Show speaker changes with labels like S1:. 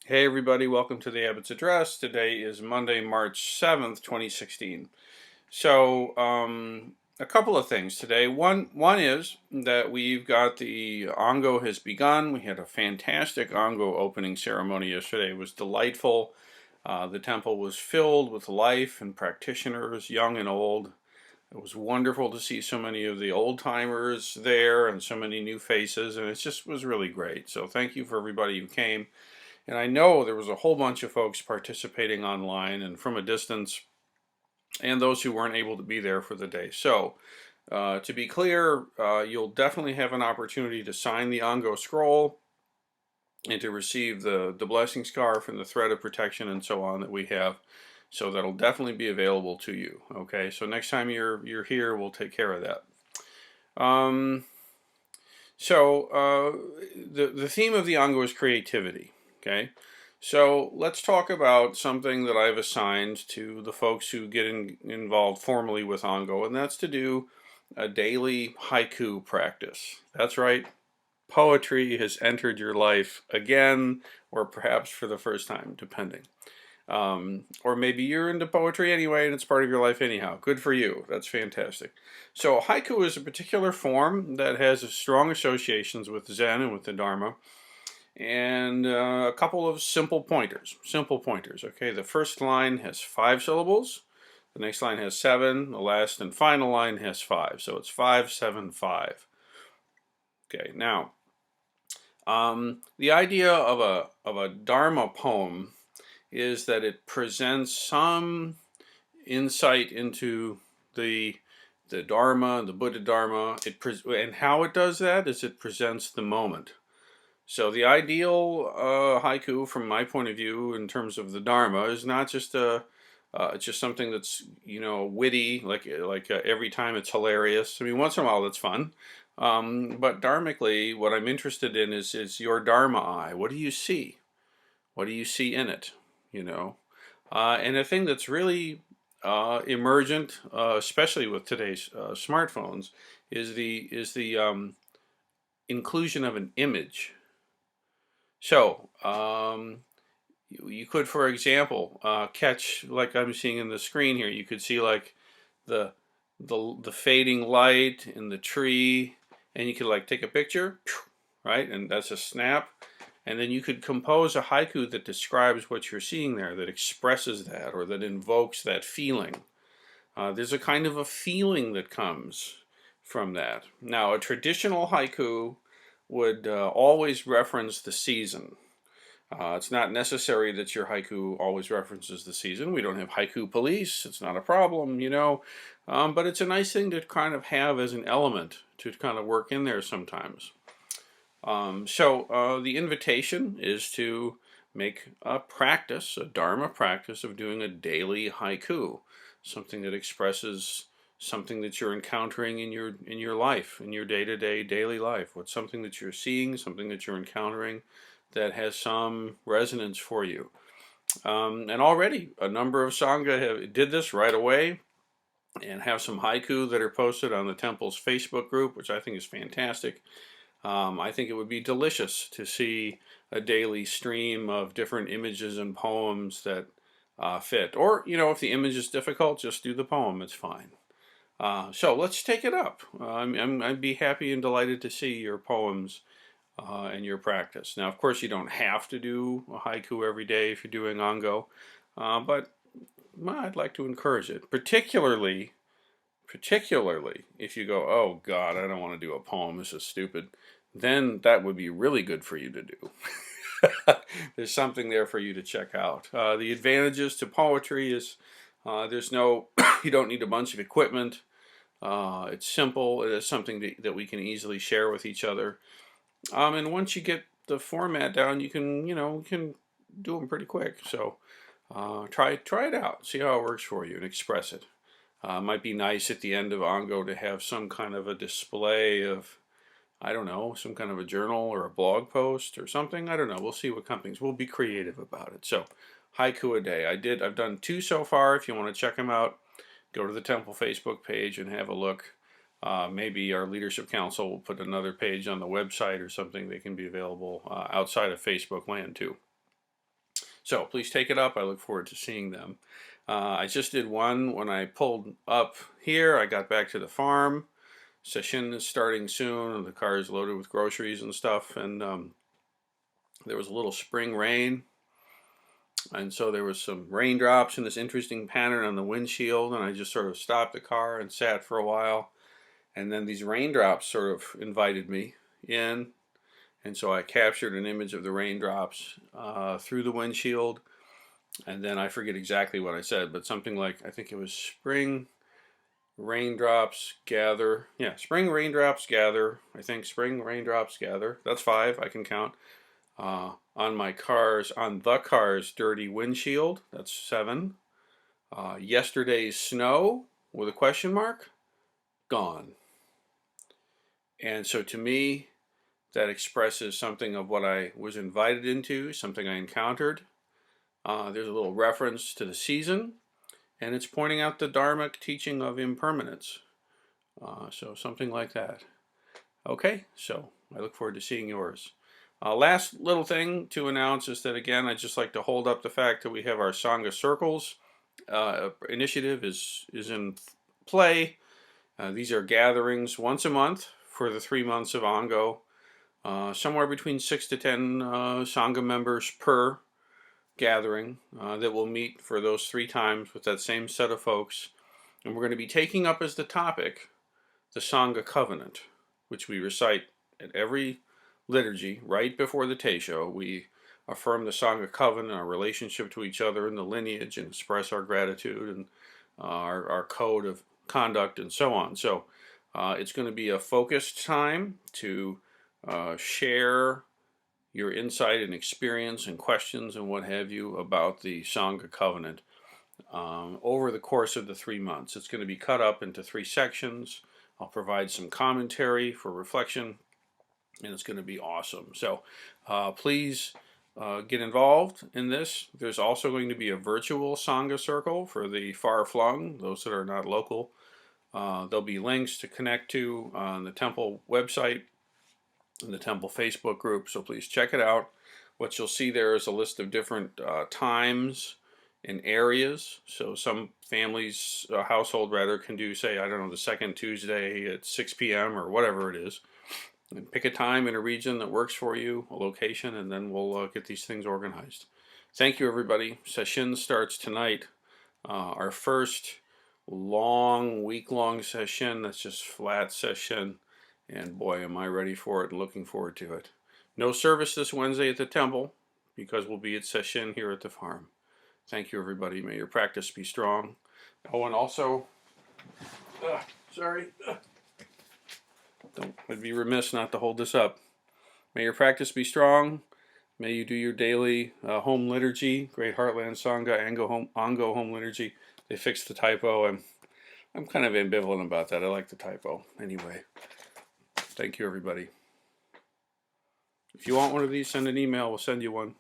S1: Hey everybody, welcome to the Abbots Address. Today is Monday, March 7th, 2016. So, a couple of things today. One is that we've got the Ango has begun. We had a fantastic Ango opening ceremony yesterday. It was delightful. The temple was filled with life and practitioners, young and old. It was wonderful to see so many of the old timers there and so many new faces, and it just was really great. So thank you for everybody who came. And I know there was a whole bunch of folks participating online and from a distance, and those who weren't able to be there for the day. So, to be clear, you'll definitely have an opportunity to sign the Ango scroll and to receive the blessing scarf and the thread of protection and so on that we have. So that'll definitely be available to you. Okay, so next time you're here, we'll take care of that. Um, the theme of the Ango is creativity. Okay, so let's talk about something that I've assigned to the folks who get involved formally with Ango, and that's to do a daily haiku practice. That's right, poetry has entered your life again, or perhaps for the first time, depending. Or maybe you're into poetry anyway and it's part of your life anyhow. Good for you. That's fantastic. So, haiku is a particular form that has strong associations with Zen and with the Dharma, and a couple of simple pointers. Simple pointers. Okay, the first line has 5 syllables. The next line has 7. The last and final line has 5. So it's 5, 7, 5. Okay, now the idea of a Dharma poem is that it presents some insight into the Dharma, the Buddha Dharma. And how it does that is it presents the moment. So the ideal haiku, from my point of view, in terms of the Dharma, is not just it's just something that's witty, like every time it's hilarious. I mean, once in a while that's fun, but dharmically, what I'm interested in is your Dharma eye. What do you see? What do you see in it? You know, and a thing that's really emergent, especially with today's smartphones, is the inclusion of an image. So, you could, for example, catch, like I'm seeing in the screen here, you could see like the the fading light in the tree, and you could like take a picture, right? And that's a snap. And then you could compose a haiku that describes what you're seeing there, that expresses that, or that invokes that feeling. There's a kind of a feeling that comes from that. Now, a traditional haiku would always reference the season. It's not necessary that your haiku always references the season. We don't have haiku police. It's not a problem. But it's a nice thing to kind of have as an element to kind of work in there sometimes. The invitation is to make a practice, a dharma practice of doing a daily haiku, something that expresses something that you're encountering in your life, in your day-to-day daily life. What's something that you're seeing, something that you're encountering that has some resonance for you. And already a number of sangha did this right away and have some haiku that are posted on the temple's Facebook group, which I think is fantastic. I think it would be delicious to see a daily stream of different images and poems that fit. Or, if the image is difficult, just do the poem. It's fine. So let's take it up. I'd be happy and delighted to see your poems and your practice. Now, of course, you don't have to do a haiku every day if you're doing Ango, but I'd like to encourage it, particularly if you go, oh God, I don't want to do a poem, this is stupid, then that would be really good for you to do. There's something there for you to check out. The advantages to poetry is there's no, you don't need a bunch of equipment. It's simple. It is something that we can easily share with each other. And once you get the format down, you can do them pretty quick. So try it out. See how it works for you and express it. Might be nice at the end of Ango to have some kind of a display of, I don't know, some kind of a journal or a blog post or something. I don't know. We'll see what comes. We'll be creative about it. So, haiku a day. I've done 2 so far. If you want to check them out, go to the temple Facebook page and have a look. Maybe our leadership council will put another page on the website or something. They can be available outside of Facebook land too. So please take it up. I look forward to seeing them. I just did one when I pulled up here. I got back to the farm. Session is starting soon, and the car is loaded with groceries and stuff. And there was a little spring rain, and so there was some raindrops in this interesting pattern on the windshield, and I just sort of stopped the car and sat for a while. And then these raindrops sort of invited me in, and so I captured an image of the raindrops through the windshield. And then I forget exactly what I said, but something like, I think it was spring raindrops gather. Yeah, spring raindrops gather. I think spring raindrops gather. That's 5. I can count. On the car's dirty windshield. That's 7. Yesterday's snow with a question mark. Gone. And so to me, that expresses something of what I was invited into, something I encountered. There's a little reference to the season, and it's pointing out the dharmic teaching of impermanence. So something like that. Okay, so I look forward to seeing yours. Last little thing to announce is that, again, I'd just like to hold up the fact that we have our Sangha Circles initiative is in play. These are gatherings once a month for the 3 months of Ango. Somewhere between 6 to 10 Sangha members per gathering that will meet for those 3 times with that same set of folks. And we're going to be taking up as the topic the Sangha Covenant, which we recite at every liturgy right before the Teisho. We affirm the Sangha Covenant, our relationship to each other in the lineage, and express our gratitude and our code of conduct and so on. So it's going to be a focused time to share your insight and experience and questions and what have you about the Sangha Covenant over the course of the 3 months. It's going to be cut up into 3 sections. I'll provide some commentary for reflection, and it's going to be awesome. So please get involved in this. There's also going to be a virtual Sangha circle for the far-flung, those that are not local. There'll be links to connect to on the temple website and the temple Facebook group, so please check it out. What you'll see there is a list of different times and areas. So some families, household rather, can do, say, I don't know, the second Tuesday at 6 p.m. or whatever it is. And pick a time in a region that works for you, a location, and then we'll get these things organized. Thank you, everybody. Session starts tonight. Our first long, week-long session. That's just flat session. And boy, am I ready for it and looking forward to it. No service this Wednesday at the temple because we'll be at session here at the farm. Thank you, everybody. May your practice be strong. Oh, and also, I'd be remiss not to hold this up. May your practice be strong. May you do your daily home liturgy, Great Heartland Sangha, Ango home liturgy. They fixed the typo. I'm kind of ambivalent about that. I like the typo. Anyway, thank you, everybody. If you want one of these, send an email. We'll send you one.